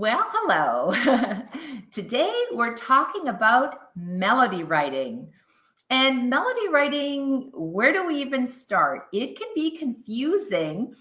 Well, hello. Today we're talking about melody writing. And melody writing, where do we even start? It can be confusing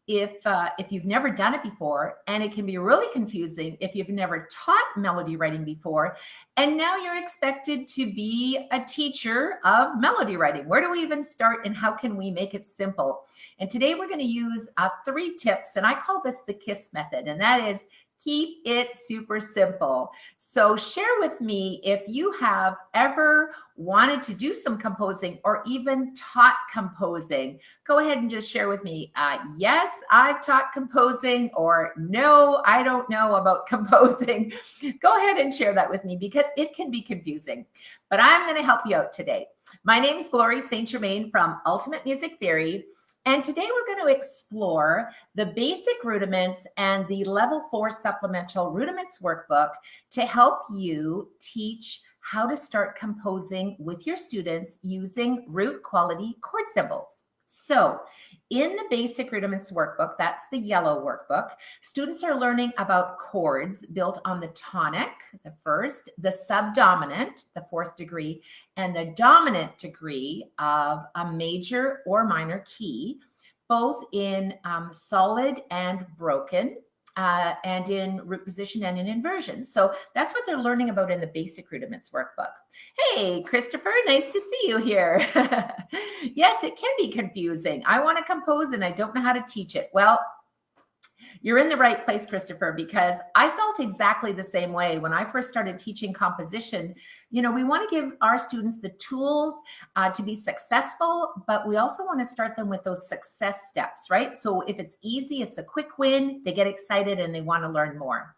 if you've never done it before, and it can be really confusing if you've never taught melody writing before, and now you're expected to be a teacher of melody writing. Where do we even start, and how can we make it simple? And today we're going to use 3 tips, and I call this the KISS method, and that is keep it super simple. So share with me if you have ever wanted to do some composing or even taught composing. Go ahead and just share with me, yes, I've taught composing, or no, I don't know about composing. Go ahead and share that with me because it can be confusing, but I'm going to help you out today. My name is Glory St. Germain from Ultimate Music Theory. And today we're going to explore the basic rudiments and the level 4 supplemental rudiments workbook to help you teach how to start composing with your students using root quality chord symbols. So in the basic rudiments workbook, that's the yellow workbook, students are learning about chords built on the tonic, the first, the subdominant, the 4th degree, and the dominant degree of a major or minor key, both in solid and broken, and in root position and in inversion. So that's what they're learning about in the basic rudiments workbook. Hey, Christopher, nice to see you here. Yes, it can be confusing. I want to compose and I don't know how to teach it. Well, you're in the right place, Christopher, because I felt exactly the same way when I first started teaching composition. You know, we want to give our students the tools to be successful, but we also want to start them with those success steps, right? So if it's easy, it's a quick win, they get excited and they want to learn more.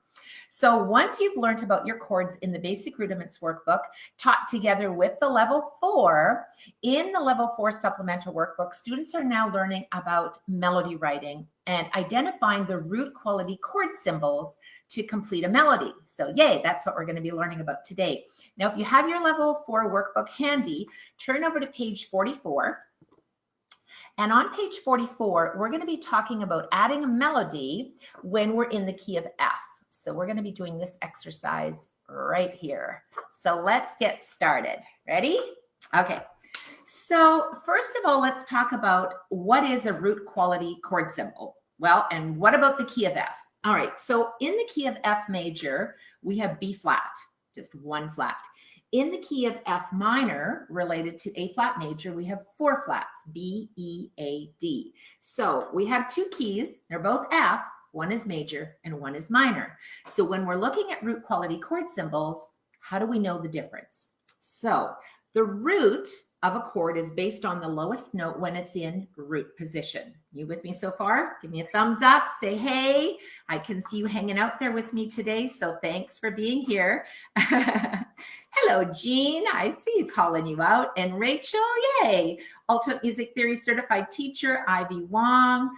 So once you've learned about your chords in the basic rudiments workbook, taught together with the level 4, in the level 4 supplemental workbook, students are now learning about melody writing and identifying the root quality chord symbols to complete a melody. So yay, that's what we're going to be learning about today. Now, if you have your level 4 workbook handy, turn over to page 44. And on page 44, we're going to be talking about adding a melody when we're in the key of F. So we're going to be doing this exercise right here. So let's get started. Ready? Okay. So first of all, let's talk about what is a root quality chord symbol. Well, and what about the key of F? All right. So in the key of F major, we have B flat, just 1 flat. In the key of F minor, related to A flat major, we have 4 flats, B, E, A, D. So we have 2 keys. They're both F. One is major and one is minor. So when we're looking at root quality chord symbols, how do we know the difference? So the root of a chord is based on the lowest note when it's in root position. You with me so far? Give me a thumbs up. Say, hey, I can see you hanging out there with me today. So thanks for being here. Hello, Jean. I see you calling you out. And Rachel, yay. Ultimate Music Theory Certified Teacher, Ivy Wong.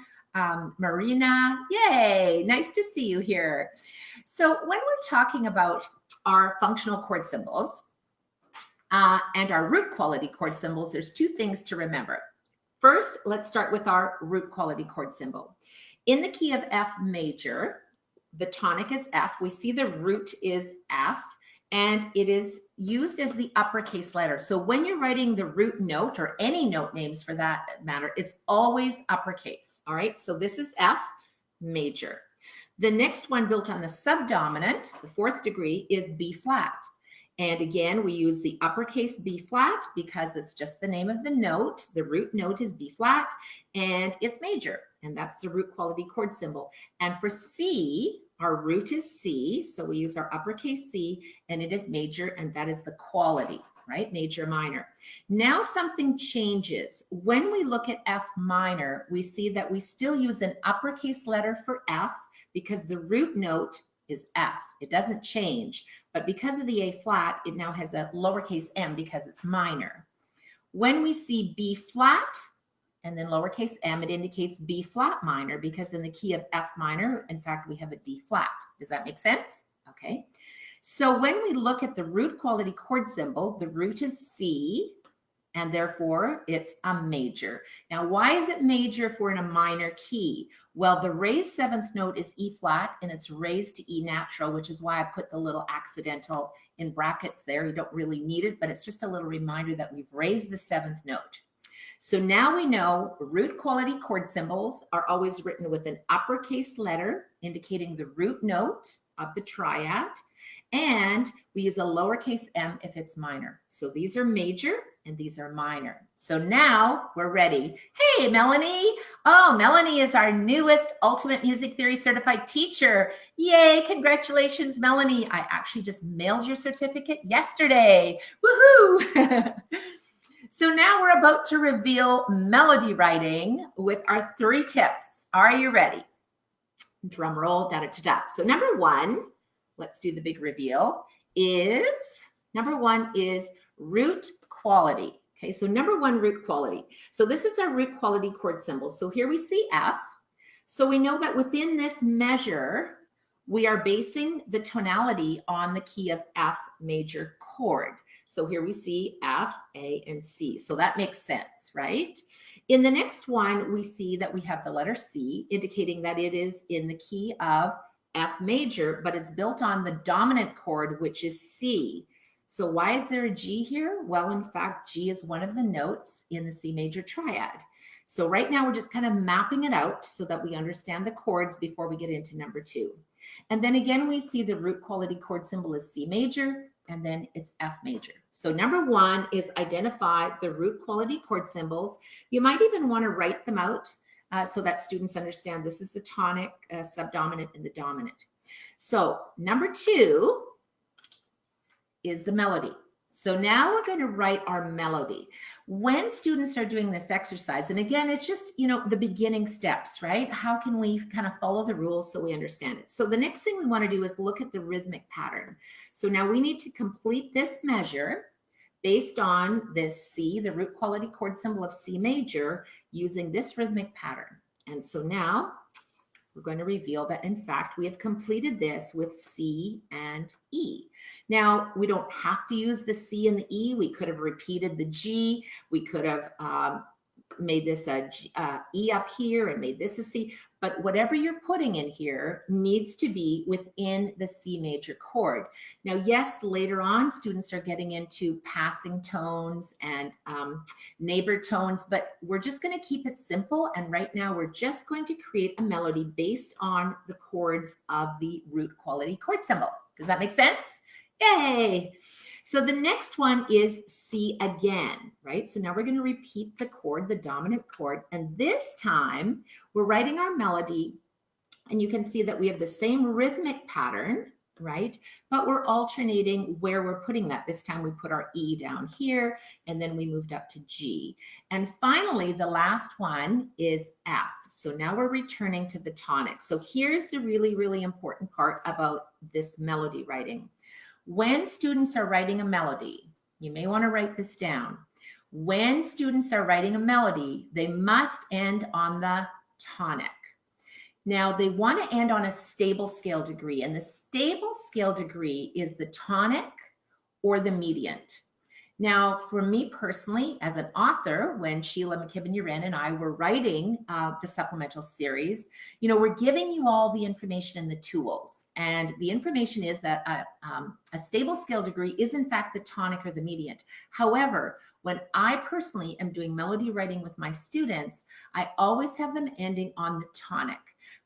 Marina, yay, nice to see you here. So when we're talking about our functional chord symbols and our root quality chord symbols, there's 2 things to remember. First, let's start with our root quality chord symbol. In the key of F major, the tonic is F. We see the root is F, and it is used as the uppercase letter. So when you're writing the root note, or any note names for that matter, it's always uppercase. All right, so this is F major. The next one built on the subdominant, the 4th degree, is B flat. And again, we use the uppercase B flat because it's just the name of the note. The root note is B flat and it's major, and that's the root quality chord symbol. And for C, our root is C, so we use our uppercase C, and it is major, and that is the quality, right? Major, minor. Now something changes. When we look at F minor, we see that we still use an uppercase letter for F because the root note is F. It doesn't change, but because of the A flat, it now has a lowercase m because it's minor. When we see B flat, and then lowercase m, it indicates B flat minor because in the key of F minor, in fact, we have a D flat. Does that make sense? Okay. So when we look at the root quality chord symbol, the root is C, and therefore it's a major. Now, why is it major if we're in a minor key? Well, the raised seventh note is E flat, and it's raised to E natural, which is why I put the little accidental in brackets there. You don't really need it, but it's just a little reminder that we've raised the seventh note. So now we know root quality chord symbols are always written with an uppercase letter indicating the root note of the triad, and we use a lowercase m if it's minor. So these are major and these are minor. So now we're ready. Hey, Melanie. Oh, Melanie is our newest Ultimate Music Theory certified teacher. Yay, congratulations, Melanie. I actually just mailed your certificate yesterday. Woohoo! So now we're about to reveal melody writing with our 3 tips. Are you ready? Drum roll, da-da-da-da. So number 1, let's do the big reveal, number 1 is root quality. Okay, so number 1, root quality. So this is our root quality chord symbol. So here we see F. So we know that within this measure, we are basing the tonality on the key of F major chord. So here we see F, A, and C. So that makes sense, right? In the next one, we see that we have the letter C, indicating that it is in the key of F major, but it's built on the dominant chord, which is C. So why is there a G here? Well, in fact, G is one of the notes in the C major triad. So right now, we're just kind of mapping it out so that we understand the chords before we get into number 2. And then again, we see the root quality chord symbol is C major, and then it's F major. So number 1 is identify the root quality chord symbols. You might even want to write them out so that students understand this is the tonic, subdominant, and the dominant. So number 2 is the melody. So now we're going to write our melody. When students are doing this exercise, and again, it's just, the beginning steps, right? How can we kind of follow the rules so we understand it? So the next thing we want to do is look at the rhythmic pattern. So now we need to complete this measure based on this C, the root quality chord symbol of C major, using this rhythmic pattern. And so now we're going to reveal that, in fact, we have completed this with C and E. Now, we don't have to use the C and the E. We could have repeated the G. We could have made this a E up here and made this a C. But whatever you're putting in here needs to be within the C major chord. Now, yes, later on, students are getting into passing tones and neighbor tones, but we're just going to keep it simple. And right now, we're just going to create a melody based on the chords of the root quality chord symbol. Does that make sense? Yay! So the next one is C again, right? So now we're going to repeat the chord, the dominant chord, and this time we're writing our melody, and you can see that we have the same rhythmic pattern, right? But we're alternating where we're putting that. This time we put our E down here, and then we moved up to G. And finally, the last one is F. So now we're returning to the tonic. So here's the really, really important part about this melody writing. When students are writing a melody, you may want to write this down. When students are writing a melody, they must end on the tonic. Now, they want to end on a stable scale degree, and the stable scale degree is the tonic or the mediant. Now, for me personally, as an author, when Sheila McKibben-Uren and I were writing the supplemental series, we're giving you all the information and the tools. And the information is that a stable scale degree is, in fact, the tonic or the mediant. However, when I personally am doing melody writing with my students, I always have them ending on the tonic,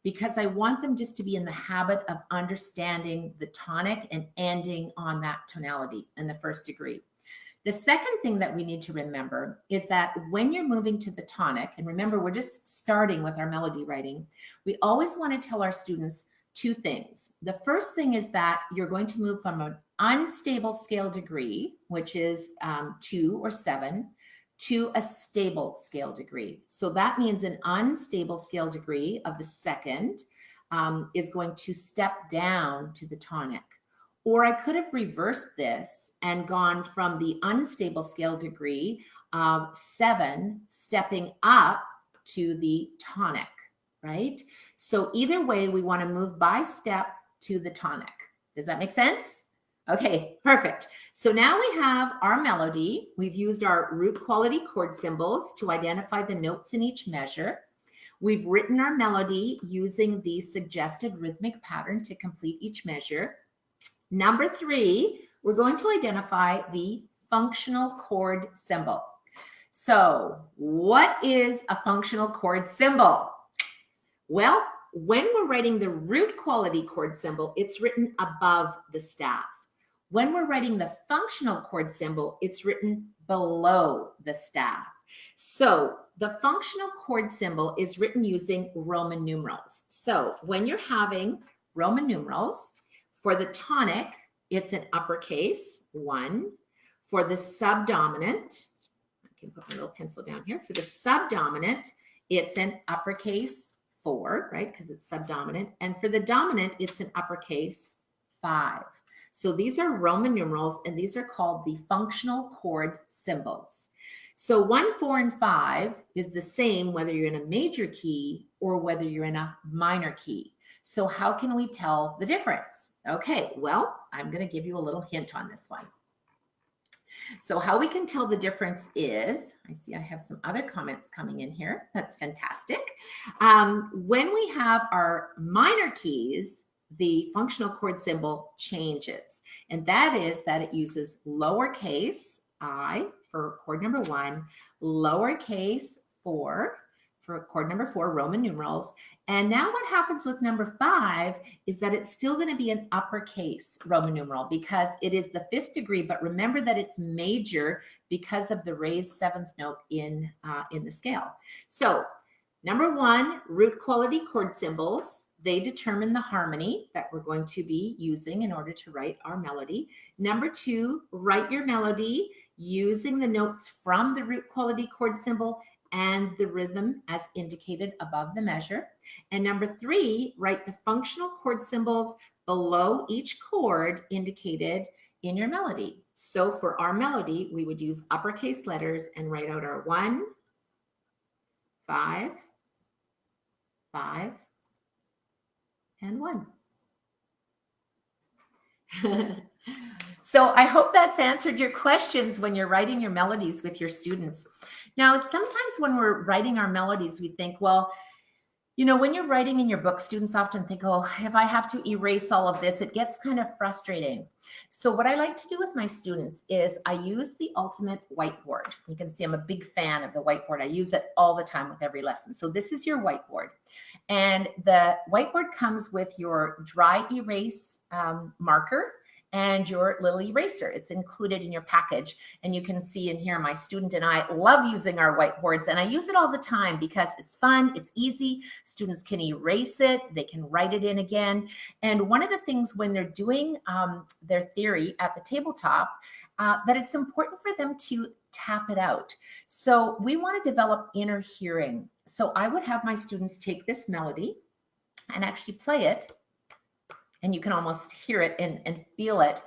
because I want them just to be in the habit of understanding the tonic and ending on that tonality in the first degree. The second thing that we need to remember is that when you're moving to the tonic, and remember, we're just starting with our melody writing, we always want to tell our students 2 things. The first thing is that you're going to move from an unstable scale degree, which is 2 or 7, to a stable scale degree. So that means an unstable scale degree of the second is going to step down to the tonic. Or I could have reversed this and gone from the unstable scale degree of 7, stepping up to the tonic, right? So either way, we want to move by step to the tonic. Does that make sense? Okay, perfect. So now we have our melody. We've used our root quality chord symbols to identify the notes in each measure. We've written our melody using the suggested rhythmic pattern to complete each measure. Number 3, we're going to identify the functional chord symbol. So what is a functional chord symbol? Well, when we're writing the root quality chord symbol, it's written above the staff. When we're writing the functional chord symbol, it's written below the staff. So the functional chord symbol is written using Roman numerals. So when you're having Roman numerals, for the tonic, it's an uppercase 1. For the subdominant, I can put my little pencil down here. For the subdominant, it's an uppercase 4, right? Because it's subdominant. And for the dominant, it's an uppercase 5. So these are Roman numerals, and these are called the functional chord symbols. So 1, 4, and 5 is the same whether you're in a major key or whether you're in a minor key. So how can we tell the difference? Okay, well, I'm going to give you a little hint on this one. So how we can tell the difference is, I see I have some other comments coming in here. That's fantastic. When we have our minor keys, the functional chord symbol changes. And that is that it uses lowercase I for chord number 1, lowercase 4 for chord number 4, Roman numerals. And now what happens with number 5 is that it's still going to be an uppercase Roman numeral because it is the 5th degree, but remember that it's major because of the raised 7th note in the scale. So number 1, root quality chord symbols. They determine the harmony that we're going to be using in order to write our melody. Number 2, write your melody using the notes from the root quality chord symbol and the rhythm as indicated above the measure. And number 3, write the functional chord symbols below each chord indicated in your melody. So for our melody, we would use uppercase letters and write out our 1, 5, 5, and 1. So I hope that's answered your questions when you're writing your melodies with your students. Now, sometimes when we're writing our melodies, we think, well, you know, when you're writing in your book, students often think, oh, if I have to erase all of this, it gets kind of frustrating. So what I like to do with my students is I use the ultimate whiteboard. You can see I'm a big fan of the whiteboard. I use it all the time with every lesson. So this is your whiteboard. And the whiteboard comes with your dry erase marker and your little eraser. It's included in your package. And you can see in here, my student and I love using our whiteboards, and I use it all the time because it's fun, it's easy. Students can erase it, they can write it in again. And one of the things when they're doing their theory at the tabletop, that it's important for them to tap it out. So we want to develop inner hearing. So I would have my students take this melody and actually play it. And you can almost hear it and feel it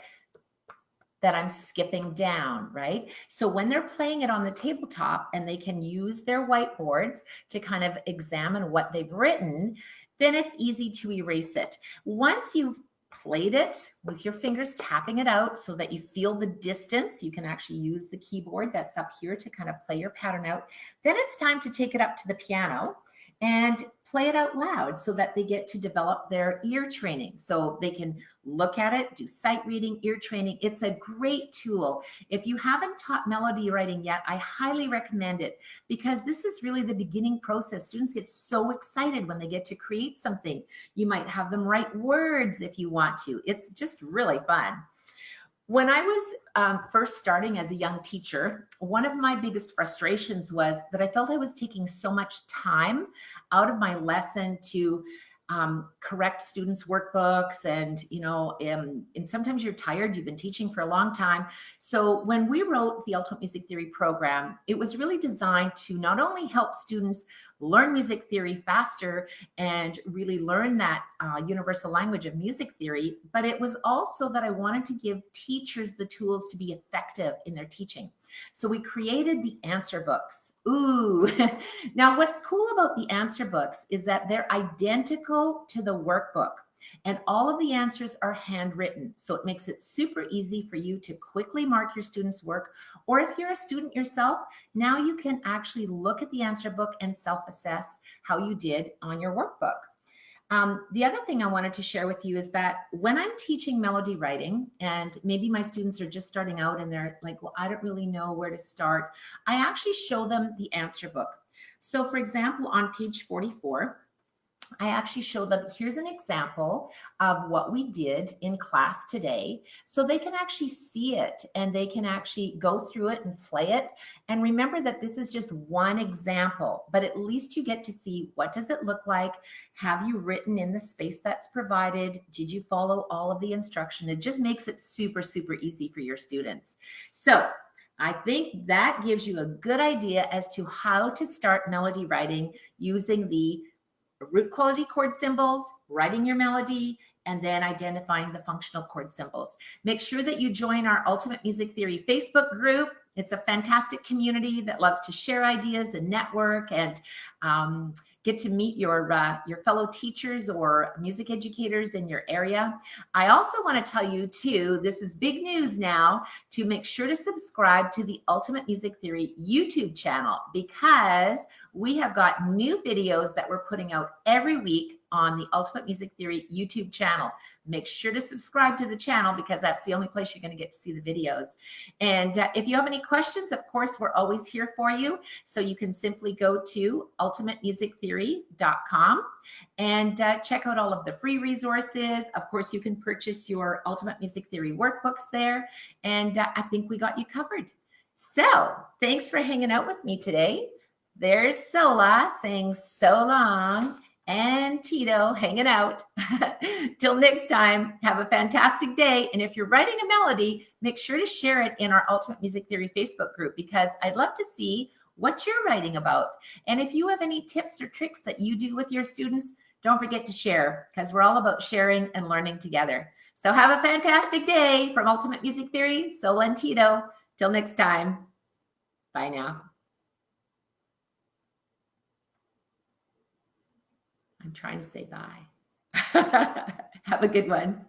that I'm skipping down, right? So when they're playing it on the tabletop and they can use their whiteboards to kind of examine what they've written, then it's easy to erase it. Once you've played it with your fingers, tapping it out so that you feel the distance, you can actually use the keyboard that's up here to kind of play your pattern out. Then it's time to take it up to the piano and play it out loud so that they get to develop their ear training. So they can look at it, do sight reading, ear training. It's a great tool. If you haven't taught melody writing yet, I highly recommend it because this is really the beginning process. Students get so excited when they get to create something. You might have them write words if you want to. It's just really fun. When I was first starting as a young teacher, one of my biggest frustrations was that I felt I was taking so much time out of my lesson to correct students' workbooks, and and sometimes you're tired, you've been teaching for a long time. So when we wrote the Ultimate Music Theory program, it was really designed to not only help students learn music theory faster and really learn that universal language of music theory, but it was also that I wanted to give teachers the tools to be effective in their teaching. So we created the answer books. Ooh, now what's cool about the answer books is that they're identical to the workbook. And all of the answers are handwritten. So it makes it super easy for you to quickly mark your students' work. Or if you're a student yourself, now you can actually look at the answer book and self-assess how you did on your workbook. The other thing I wanted to share with you is that when I'm teaching melody writing, and maybe my students are just starting out and they're like, well, I don't really know where to start, I actually show them the answer book. So for example, on page 44, I actually show them, here's an example of what we did in class today. So they can actually see it and they can actually go through it and play it. And remember that this is just one example, but at least you get to see, what does it look like? Have you written in the space that's provided? Did you follow all of the instruction? It just makes it super, super easy for your students. So I think that gives you a good idea as to how to start melody writing using the root quality chord symbols, writing your melody, and then identifying the functional chord symbols. Make sure that you join our Ultimate Music Theory Facebook group. It's a fantastic community that loves to share ideas and network and get to meet your fellow teachers or music educators in your area. I also want to tell you too, this is big news now, to make sure to subscribe to the Ultimate Music Theory YouTube channel, because we have got new videos that we're putting out every week on the Ultimate Music Theory YouTube channel. Make sure to subscribe to the channel, because that's the only place you're going to get to see the videos. And if you have any questions, of course, we're always here for you. So you can simply go to ultimatemusictheory.com and check out all of the free resources. Of course, you can purchase your Ultimate Music Theory workbooks there. And I think we got you covered. So thanks for hanging out with me today. There's Sola saying so long, and Tito hanging out. Till next time, have a fantastic day. And if you're writing a melody, make sure to share it in our Ultimate Music Theory Facebook group, because I'd love to see what you're writing about. And if you have any tips or tricks that you do with your students, don't forget to share, because we're all about sharing and learning together. So have a fantastic day from Ultimate Music Theory, Sola and Tito. Till next time, bye now. I'm trying to say bye. Have a good one.